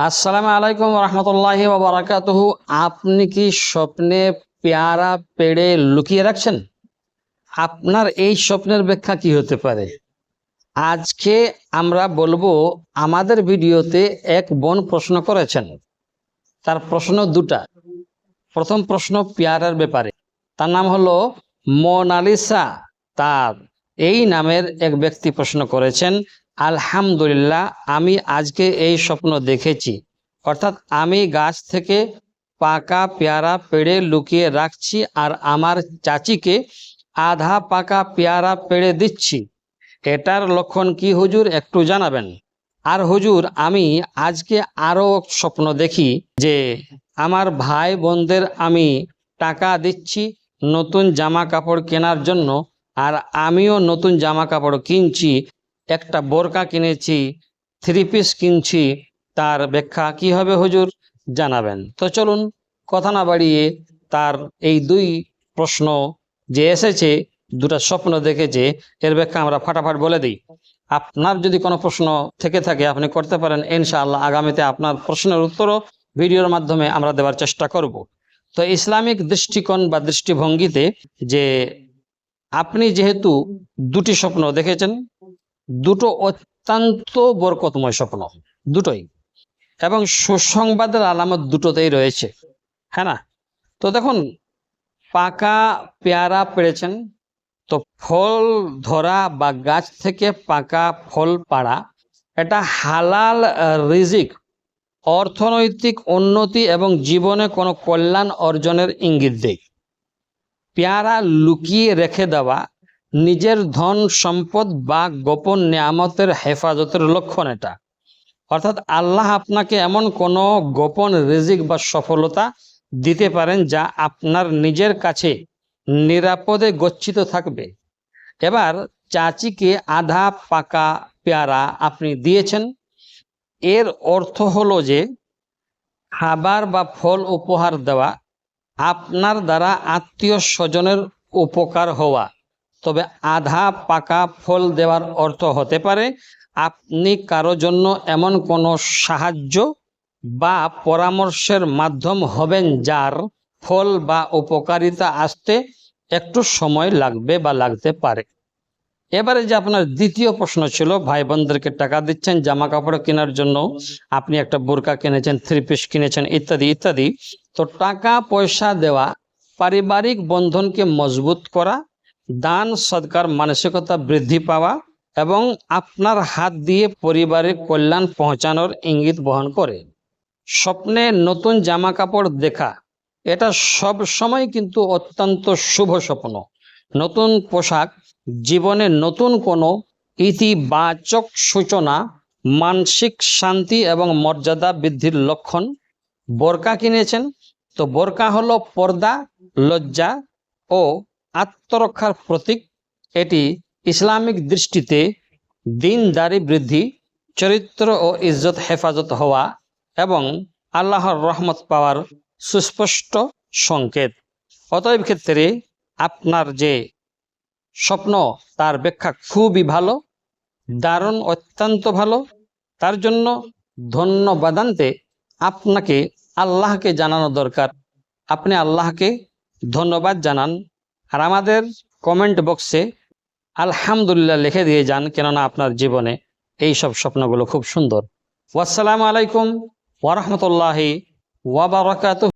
আসসালামু আলাইকুম রহমতুল্লাহি ওয়া বারাকাতুহু। আপনি কি স্বপ্নে পেয়ারা পেড়ে লুকিয়ে রাখছেন? আপনার এই স্বপ্নের ব্যাখ্যা কি হতে পারে? আজকে আমরা বলবো। আমাদের ভিডিওতে এক বোন প্রশ্ন করেছেন। তার প্রশ্ন দুটা। প্রথম প্রশ্ন পেয়ারার ব্যাপারে। তার নাম হলো মোনালিসা। তার এই নামের এক ব্যক্তি প্রশ্ন করেছেন, আলহামদুলিল্লাহ, আমি আজকে এই স্বপ্ন দেখেছি। অর্থাৎ আমি গাছ থেকে পাকা পেয়ারা পেড়ে লুকিয়ে রাখছি আর আমার চাচিকে আধা পাকা পেয়ারা পেড়ে দিচ্ছি। এটার লক্ষণ কি হুজুর, একটু জানাবেন। আর হুজুর, আমি আজকে আরও স্বপ্ন দেখি যে আমার ভাই বোনদের আমি টাকা দিচ্ছি নতুন জামা কাপড় কেনার জন্য, আর আমিও নতুন জামা কাপড় কিনছি। একটা বোরকা কিনেছি, 3 পিস কিনছি। তার ব্যাখ্যা কি হবে হুজুর, জানাবেন। তো চলুন কথা না বাড়িয়ে তার এই দুই প্রশ্ন যে এসেছে, দুটা স্বপ্ন দেখেছে, এর ব্যাখ্যা আমরা ফাটাফাট বলে দিই। আপনার যদি কোনো প্রশ্ন থেকে থাকে আপনি করতে পারেন, ইনশাআল্লাহ আগামীতে আপনার প্রশ্নের উত্তরও ভিডিওর মাধ্যমে আমরা দেওয়ার চেষ্টা করব। তো ইসলামিক দৃষ্টিকোণ বা দৃষ্টিভঙ্গিতে যে আপনি যেহেতু দুটি স্বপ্ন দেখেছেন, দুটো অত্যন্ত বরকতময় স্বপ্ন, দুটোই, এবং সুসংবাদের আলামত দুটোতেই রয়েছে, হ্যাঁ না? তো দেখুন, পাকা পেয়ারা পেড়েছেন, তো ফল ধরা বা গাছ থেকে পাকা ফল পাড়া, এটা হালাল রিজিক, অর্থনৈতিক উন্নতি এবং জীবনে কোনো কল্যাণ অর্জনের ইঙ্গিত দেয়। পেয়ারা লুকিয়ে রেখে দেওয়া নিজের ধন সম্পদ বা গোপন নিয়ামতের হেফাজতের লক্ষণ এটা। অর্থাৎ আল্লাহ আপনাকে এমন কোনো গোপন রিজিক বা সফলতা দিতে পারেন যা আপনার নিজের কাছে নিরাপদে গচ্ছিত থাকবে। এবার চাচিকে আধা পাকা পেয়ারা আপনি দিয়েছেন, এর অর্থ হলো যে খাবার বা ফল উপহার দেওয়া, আপনার দ্বারা আত্মীয় স্বজনের উপকার হওয়া। তবে আধা পাকা ফল দেওয়ার অর্থ হতে পারে আপনি কারো জন্য এমন কোনো সাহায্য বা পরামর্শের মাধ্যম হবেন যার ফল বা উপকারিতা আসতে একটু সময় লাগবে বা লাগতে পারে। এবারে যে আপনার দ্বিতীয় প্রশ্ন ছিল, ভাই বোনদেরকে টাকা দিচ্ছেন জামা কাপড় কেনার জন্য, আপনি একটা বোরকা কিনেছেন, 3 পিস কিনেছেন, ইত্যাদি ইত্যাদি। তো টাকা পয়সা দেওয়া পারিবারিক বন্ধনকে মজবুত করা, দান সদকার মানসিকতা বৃদ্ধি পাওয়া এবং আপনার হাত দিয়ে পরিবারের কল্যাণ পৌঁছানোর ইঙ্গিত বহন করে। স্বপ্নে নতুন জামা কাপড় দেখা, এটা সব সময় কিন্তু অত্যন্ত শুভ স্বপ্ন। নতুন পোশাক জীবনে নতুন কোনো ইতিবাচক সূচনা, মানসিক শান্তি এবং মর্যাদা বৃদ্ধির লক্ষণ। বোরকা কিনেছেন, তো বোরকা হলো পর্দা, লজ্জা ও আত্মরক্ষার প্রতীক। এটি ইসলামিক দৃষ্টিতে দিনদারি বৃদ্ধি, চরিত্র ও ইজ্জত হেফাজত হওয়া এবং আল্লাহর রহমত পাওয়ার সুস্পষ্ট সংকেত। অতএব ক্ষেত্রে আপনার যে স্বপ্ন, তার ব্যাখ্যা খুবই ভালো, দারুণ, অত্যন্ত ভালো। তার জন্য ধন্যবাদান্তে আপনাকে আল্লাহকে জানানো দরকার। আপনি আল্লাহকে ধন্যবাদ জানান আর আমাদের কমেন্ট বক্সে আলহামদুলিল্লাহ লিখে দিয়ে যান, কেননা আপনার জীবনে এই সব স্বপ্নগুলো খুব সুন্দর। আসসালামু আলাইকুম ওয়া রাহমাতুল্লাহি ওয়া বারাকাতুহু।